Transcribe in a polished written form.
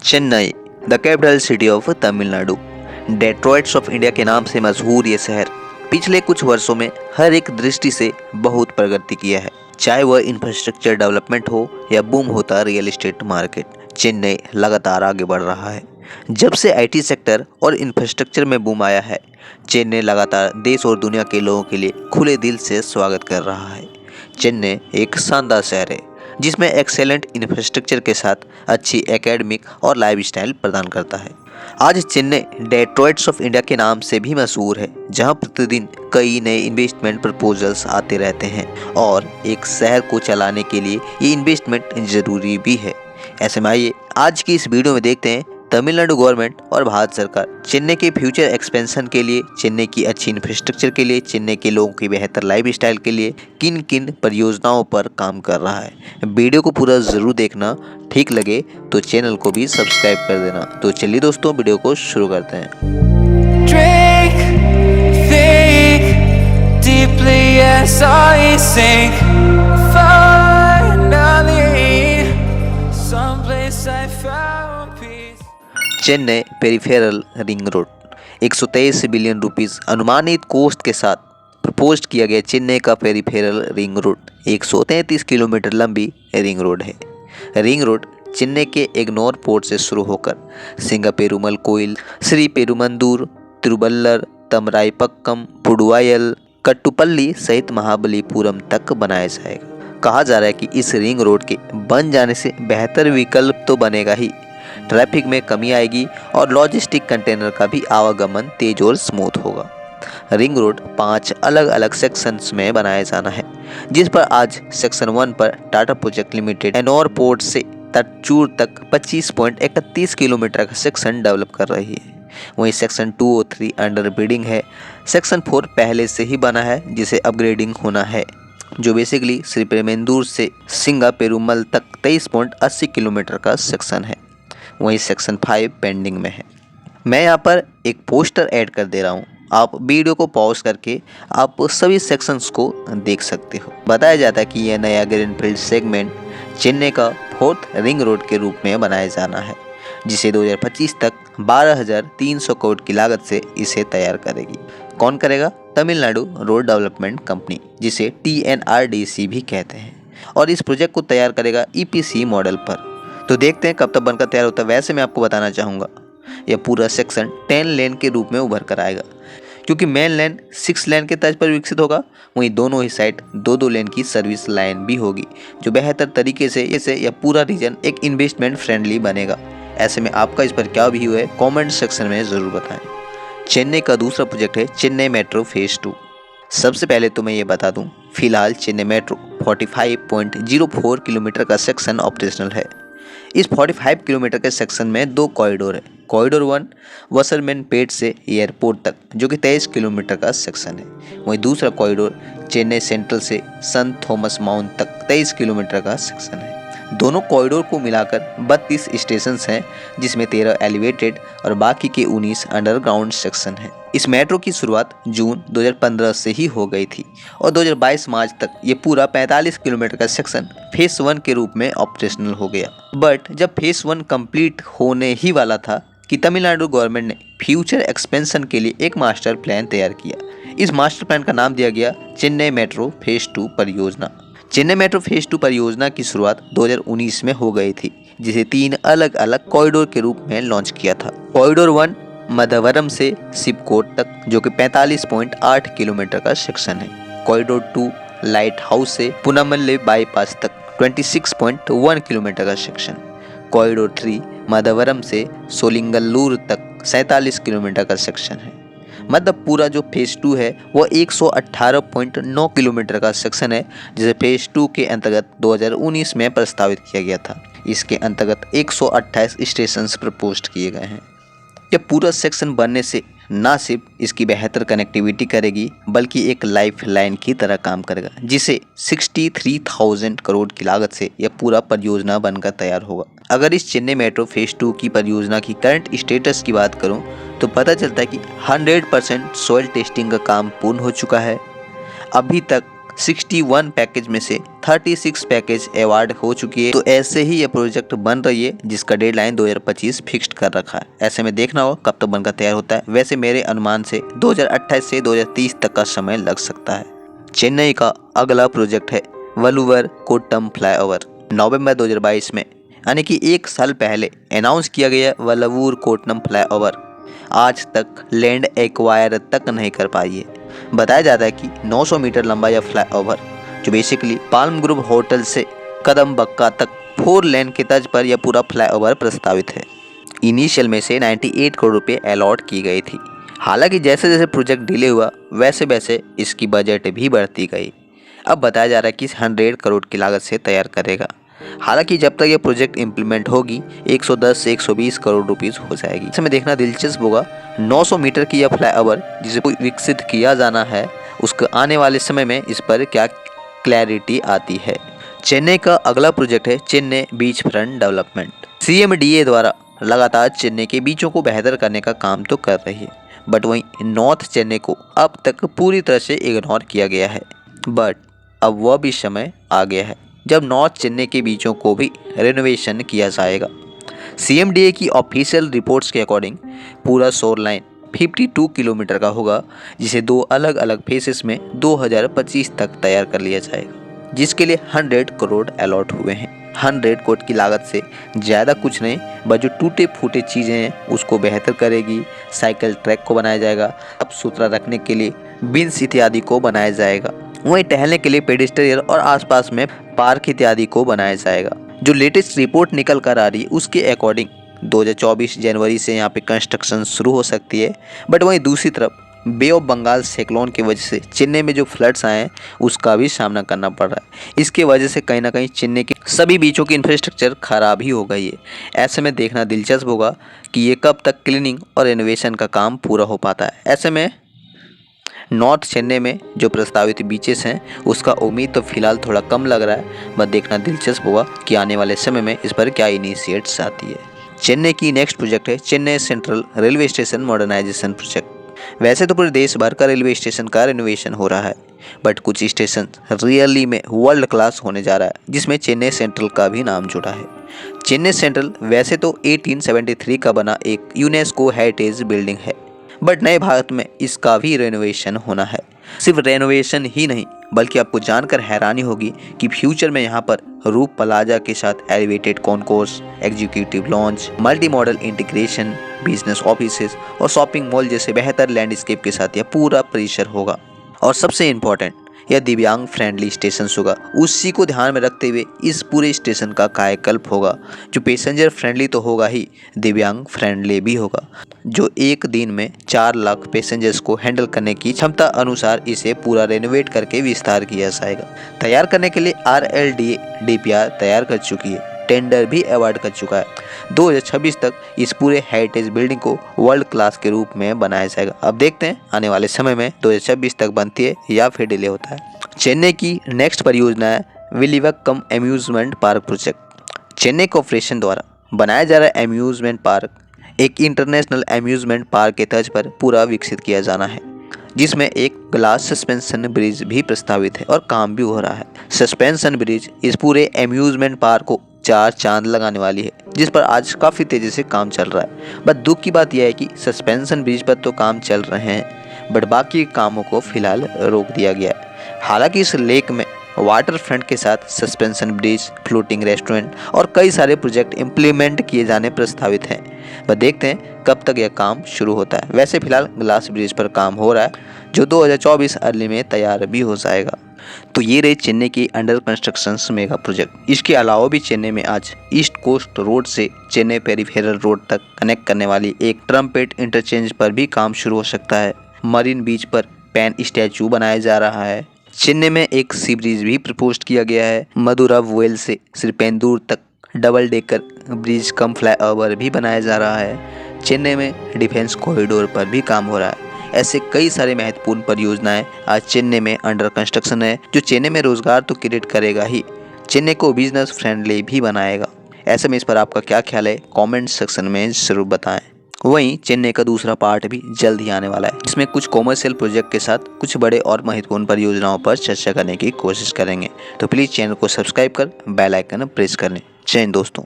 Chennai, the capital city of Tamil Nadu, Detroit's of India के नाम से मशहूर ये शहर पिछले कुछ वर्षों में हर एक दृष्टि से बहुत प्रगति किया है। चाहे वह इंफ्रास्ट्रक्चर डेवलपमेंट हो या बूम होता रियल एस्टेट मार्केट, चेन्नई लगातार आगे बढ़ रहा है। जब से आईटी सेक्टर और इंफ्रास्ट्रक्चर में बूम आया है, चेन्नई लगातार देश और दुनिया के लोगों के लिए खुले दिल से स्वागत कर रहा है। चेन्नई एक शानदार शहर है जिसमें एक्सेलेंट इंफ्रास्ट्रक्चर के साथ अच्छी एकेडमिक और लाइफस्टाइल प्रदान करता है। आज चेन्नई डेट्रॉइट्स ऑफ इंडिया के नाम से भी मशहूर है, जहां प्रतिदिन कई नए इन्वेस्टमेंट प्रपोजल्स आते रहते हैं और एक शहर को चलाने के लिए ये इन्वेस्टमेंट जरूरी भी है। ऐसे में आइए आज की इस वीडियो में देखते हैं तमिलनाडु गवर्नमेंट और भारत सरकार चेन्नई के फ्यूचर एक्सपेंशन के लिए, चेन्नई की अच्छी इंफ्रास्ट्रक्चर के लिए, चेन्नई के लोगों की बेहतर लाइफस्टाइल के लिए किन किन परियोजनाओं पर काम कर रहा है। वीडियो को पूरा ज़रूर देखना, ठीक लगे तो चैनल को भी सब्सक्राइब कर देना। तो चलिए दोस्तों, वीडियो को शुरू करते हैं। Drink, think deeply as I sink. Finally, someplace I found peace. Chennai peripheral ring road 123 billion rupees अनुमानित कोस्ट के साथ प्रपोज किया गया चेन्नई का पेरिफेरल रिंग रोड 133 किलोमीटर लंबी रिंग रोड है। रिंग रोड चेन्नई के एग्नोर पोर्ट से शुरू होकर सिंगापेरुमल कोइल, श्री पेरुमंदूर, तिरुवल्लर, तमराईपक्कम, पुडुवायल, कट्टुपल्ली सहित महाबलीपुरम तक बनाया जाएगा। कहा जा रहा है कि इस रिंग रोड के बन जाने से बेहतर विकल्प तो बनेगा ही, ट्रैफिक में कमी आएगी और लॉजिस्टिक कंटेनर का भी आवागमन तेज और स्मूथ होगा। रिंग रोड 5 अलग अलग सेक्शंस में बनाया जाना है, जिस पर आज सेक्शन 1 पर Tata project limited Ennore port से तटचूर तक 25.31 किलोमीटर का सेक्शन डेवलप कर रही है। वहीं सेक्शन 2 और 3 अंडर बिडिंग है। सेक्शन 4 पहले से ही बना है, जिसे अपग्रेडिंग होना है, जो बेसिकली श्री पेरुमेंदूर से सिंगापेरुमल तक 23.80 किलोमीटर का सेक्शन है। वहीं सेक्शन 5 पेंडिंग में है। मैं यहाँ पर एक पोस्टर ऐड कर दे रहा हूँ, आप वीडियो को पॉज करके आप सभी सेक्शंस को देख सकते हो। बताया जाता है कि यह नया ग्रीनफील्ड सेगमेंट चेन्नई का 4th रिंग रोड के रूप में बनाया जाना है, जिसे 2025 तक 12,300 करोड़ की लागत से इसे तैयार करेगी। कौन करेगा? तमिलनाडु रोड डेवलपमेंट कंपनी, जिसे TNRDC भी कहते हैं, और इस प्रोजेक्ट को तैयार करेगा EPC मॉडल पर। तो देखते हैं कब तक बनकर तैयार होता है। वैसे मैं आपको बताना चाहूँगा, यह पूरा सेक्शन 10 लेन के रूप में उभर कर आएगा, क्योंकि मेन लेन 6 लेन के तर्ज पर विकसित होगा। वहीं दोनों ही साइड 2-2 लेन की सर्विस लाइन भी होगी, जो बेहतर तरीके से इसे यह पूरा रीजन एक इन्वेस्टमेंट फ्रेंडली बनेगा। ऐसे में आपका इस पर क्या व्यू है, कमेंट सेक्शन में ज़रूर बताएं। चेन्नई का दूसरा प्रोजेक्ट है चेन्नई मेट्रो फेज 2। सबसे पहले तो मैं ये बता दूं, फिलहाल चेन्नई मेट्रो 45.04 किलोमीटर का सेक्शन ऑपरेशनल है। इस 45 किलोमीटर के सेक्शन में 2 कॉरिडोर है। कॉरिडोर 1 वसरमेनपेट से एयरपोर्ट तक, जो कि 23 किलोमीटर का सेक्शन है। वहीं दूसरा कॉरिडोर चेन्नई सेंट्रल से संत थॉमस माउंट तक 23 किलोमीटर का सेक्शन है। दोनों कॉरिडोर को मिलाकर 32 स्टेशंस हैं, जिसमें 13 एलिवेटेड और बाकी के 19 अंडरग्राउंड सेक्शन हैं। इस मेट्रो की शुरुआत जून 2015 से ही हो गई थी और 2022 मार्च तक ये पूरा 45 किलोमीटर का सेक्शन फेज 1 के रूप में ऑपरेशनल हो गया। बट जब फेज 1 कंप्लीट होने ही वाला था कि तमिलनाडु गवर्नमेंट ने फ्यूचर एक्सपेंशन के लिए एक मास्टर प्लान तैयार किया। इस मास्टर प्लान का नाम दिया गया चेन्नई मेट्रो फेज 2 परियोजना। चेन्नई मेट्रो फेज 2 परियोजना की शुरुआत 2019 में हो गई थी, जिसे 3 अलग अलग कॉरिडोर के रूप में लॉन्च किया था। कॉरिडोर 1 मधवरम से शिवकोट तक, जो कि 45.8 किलोमीटर का सेक्शन है। कॉरिडोर 2 लाइट हाउस से पुनामल्ले बाईपास तक 26.1 किलोमीटर का सेक्शन। कॉरिडोर 3 मधवरम से सोलिंगल्लूर तक 47 किलोमीटर का सेक्शन है। मतलब पूरा जो फेज 2 है वो 118.9 किलोमीटर का सेक्शन है, जिसे फेज 2 के अंतर्गत 2019 में प्रस्तावित किया गया था। इसके अंतर्गत 128 स्टेशंस प्रपोज किए गए हैं। यह पूरा सेक्शन बनने से न सिर्फ इसकी बेहतर कनेक्टिविटी करेगी, बल्कि एक लाइफ लाइन की तरह काम करेगा, जिसे 63,000 करोड़ की लागत से यह पूरा परियोजना बनकर तैयार होगा। अगर इस चेन्नई मेट्रो फेज 2 की परियोजना की करंट स्टेटस की बात करूं, तो पता चलता है कि 100% सॉइल टेस्टिंग का काम पूर्ण हो चुका है। अभी तक 61 पैकेज में से 36 पैकेज अवार्ड हो चुकी है। तो ऐसे ही ये प्रोजेक्ट बन रही है जिसका डेडलाइन 2025 फिक्स्ड कर रखा है। ऐसे में देखना होगा कब तक बनकर तैयार होता है। वैसे मेरे अनुमान से 2028 से 2030 तक का समय लग सकता है। चेन्नई का अगला प्रोजेक्ट है वलुवर कोट्टम फ्लाईओवर। नवंबर 2022 में यानी कि 1 साल पहले अनाउंस किया गया वलवूर कोट्टम फ्लाईओवर आज तक लैंड एक्वायर तक नहीं कर पाई है। बताया जाता है कि 900 मीटर लंबा यह फ्लाईओवर जो बेसिकली पाल्म ग्रुव होटल से कदमबक्का तक 4 लेन की तर्ज पर यह पूरा फ्लाईओवर प्रस्तावित है। इनिशियल में से 98 करोड़ रुपए अलॉट की गई थी। हालांकि जैसे जैसे प्रोजेक्ट डिले हुआ वैसे वैसे इसकी बजट भी बढ़ती गई। अब बताया जा रहा है कि 100 करोड़ की लागत से तैयार करेगा। हालांकि जब तक ये प्रोजेक्ट इम्प्लीमेंट होगी 110 से 120 करोड़ रुपीस हो जाएगी। इसमें देखना दिलचस्प होगा 900 मीटर की यह फ्लाईओवर जिसे विकसित किया जाना है उसके आने वाले समय में इस पर क्या क्लैरिटी आती है। चेन्नई का अगला प्रोजेक्ट है Chennai beach front development. CMDA द्वारा लगातार चेन्नई के बीचों को बेहतर करने का काम तो कर रही है, बट वहीं नॉर्थ चेन्नई को अब तक पूरी तरह से इग्नोर किया गया है। बट अब वह भी समय आ गया है जब नॉर्थ चेन्नई के बीचों को भी रेनोवेशन किया जाएगा। CMDA की ऑफिशियल रिपोर्ट्स के अकॉर्डिंग पूरा शोर लाइन 52 किलोमीटर का होगा जिसे 2 अलग अलग फेसेस में 2025 तक तैयार कर लिया जाएगा, जिसके लिए 100 करोड़ अलॉट हुए हैं। 100 करोड़ की लागत से ज़्यादा कुछ नहीं, बस जो टूटे फूटे चीज़ें हैं उसको बेहतर करेगी। साइकिल ट्रैक को बनाया जाएगा, साफ सुथरा रखने के लिए बिन्स इत्यादि को बनाया जाएगा, वहीं टहलने के लिए पेडिस्ट्रियल और आसपास में पार्क इत्यादि को बनाया जाएगा। जो लेटेस्ट रिपोर्ट निकल कर आ रही है उसके अकॉर्डिंग 2024 जनवरी से यहाँ पे कंस्ट्रक्शन शुरू हो सकती है। बट वहीं दूसरी तरफ बे ऑफ बंगाल साइक्लोन की वजह से चेन्नई में जो फ्लड्स आए हैं उसका भी सामना करना पड़ रहा है। इसके वजह से कहीं ना कहीं चेन्नई के सभी बीचों की इंफ्रास्ट्रक्चर खराब ही हो गई है। ऐसे में देखना दिलचस्प होगा कि ये कब तक क्लीनिंग और रेनोवेशन का काम पूरा हो पाता है। ऐसे में नॉर्थ चेन्नई में जो प्रस्तावित बीचेस हैं उसका उम्मीद तो फिलहाल थोड़ा कम लग रहा है, बट देखना दिलचस्प होगा कि आने वाले समय में इस पर क्या इनिशिएट्स आती है। चेन्नई की नेक्स्ट प्रोजेक्ट है Chennai central railway station modernization project. वैसे तो पूरे देश भर का रेलवे स्टेशन का रिनोवेशन हो रहा है, बट कुछ स्टेशन रियली में वर्ल्ड क्लास होने जा रहा है, जिसमें चेन्नई सेंट्रल का भी नाम जुड़ा है। चेन्नई सेंट्रल वैसे तो 1873 का बना एक यूनेस्को हेरिटेज बिल्डिंग है, बट नए भारत में इसका भी रेनोवेशन होना है। सिर्फ रेनोवेशन ही नहीं बल्कि आपको जानकर हैरानी होगी कि फ्यूचर में यहाँ पर रूप प्लाजा के साथ elevated concourse, executive launch, multi modal integration, business offices और शॉपिंग मॉल जैसे बेहतर लैंडस्केप के साथ यह पूरा परिसर होगा। और सबसे इम्पोर्टेंट, यह दिव्यांग फ्रेंडली स्टेशन होगा। उसी को ध्यान में रखते हुए इस पूरे स्टेशन का कायाकल्प होगा, जो पैसेंजर फ्रेंडली तो होगा ही, दिव्यांग फ्रेंडली भी होगा, जो एक दिन में 4 लाख पैसेंजर्स को हैंडल करने की क्षमता अनुसार इसे पूरा रेनोवेट करके विस्तार किया जाएगा। तैयार करने के लिए RLDA DPR तैयार कर चुकी है, टेंडर भी अवार्ड कर चुका है। 2026 तक इस पूरे हेरिटेज बिल्डिंग को वर्ल्ड क्लास के रूप में बनाया जाएगा। अब देखते हैं आने वाले समय में 2026 तक बनती है या फिर डिले होता है। चेन्नई की नेक्स्ट परियोजना है Villivakkam amusement park project. Chennai corporation द्वारा बनाया जा रहा अम्यूजमेंट पार्क एक इंटरनेशनल अम्यूजमेंट पार्क के तर्ज पर पूरा विकसित किया जाना है, जिसमें एक ग्लास सस्पेंशन ब्रिज भी प्रस्तावित है और काम भी हो रहा है। सस्पेंशन ब्रिज इस पूरे अम्यूजमेंट पार्क को 4 चांद लगाने वाली है, जिस पर आज काफ़ी तेज़ी से काम चल रहा है। बट दुख की बात यह है कि सस्पेंशन ब्रिज पर तो काम चल रहे हैं, बट बाकी कामों को फिलहाल रोक दिया गया है। हालांकि इस लेक में वाटर फ्रंट के साथ सस्पेंशन ब्रिज, फ्लोटिंग रेस्टोरेंट और कई सारे प्रोजेक्ट इम्प्लीमेंट किए जाने प्रस्तावित हैं। बस देखते हैं कब तक यह काम शुरू होता है। वैसे फिलहाल ग्लास ब्रिज पर काम हो रहा है, जो 2024 अर्ली में तैयार भी हो जाएगा। तो ये रहे चेन्नई की अंडर कंस्ट्रक्शन मेगा प्रोजेक्ट। इसके अलावा भी चेन्नई में आज ईस्ट कोस्ट रोड से चेन्नई पेरिफेरल रोड तक कनेक्ट करने वाली एक ट्रम्पेट इंटरचेंज पर भी काम शुरू हो सकता है। मरीन बीच पर पैन स्टैचू बनाया जा रहा है। चेन्नई में एक सी ब्रिज भी प्रपोज किया गया है। मदुरावेल से श्रीपेंदूर तक डबल डेकर ब्रिज कम फ्लाईओवर भी बनाया जा रहा है। चेन्नई में डिफेंस कॉरिडोर पर भी काम हो रहा है। ऐसे कई सारे महत्वपूर्ण परियोजनाएं आज चेन्नई में अंडर कंस्ट्रक्शन है, जो चेन्नई में रोजगार तो क्रिएट करेगा ही, चेन्नई को बिजनेस फ्रेंडली भी बनाएगा। ऐसे में इस पर आपका क्या ख्याल है, कमेंट सेक्शन में ज़रूर बताएं। वहीं चेन्नई का दूसरा पार्ट भी जल्द ही आने वाला है, जिसमें कुछ कॉमर्शियल प्रोजेक्ट के साथ कुछ बड़े और महत्वपूर्ण परियोजनाओं पर चर्चा करने की कोशिश करेंगे। तो प्लीज़ चैनल को सब्सक्राइब कर बेल आइकन प्रेस कर लें। जय हिंद दोस्तों।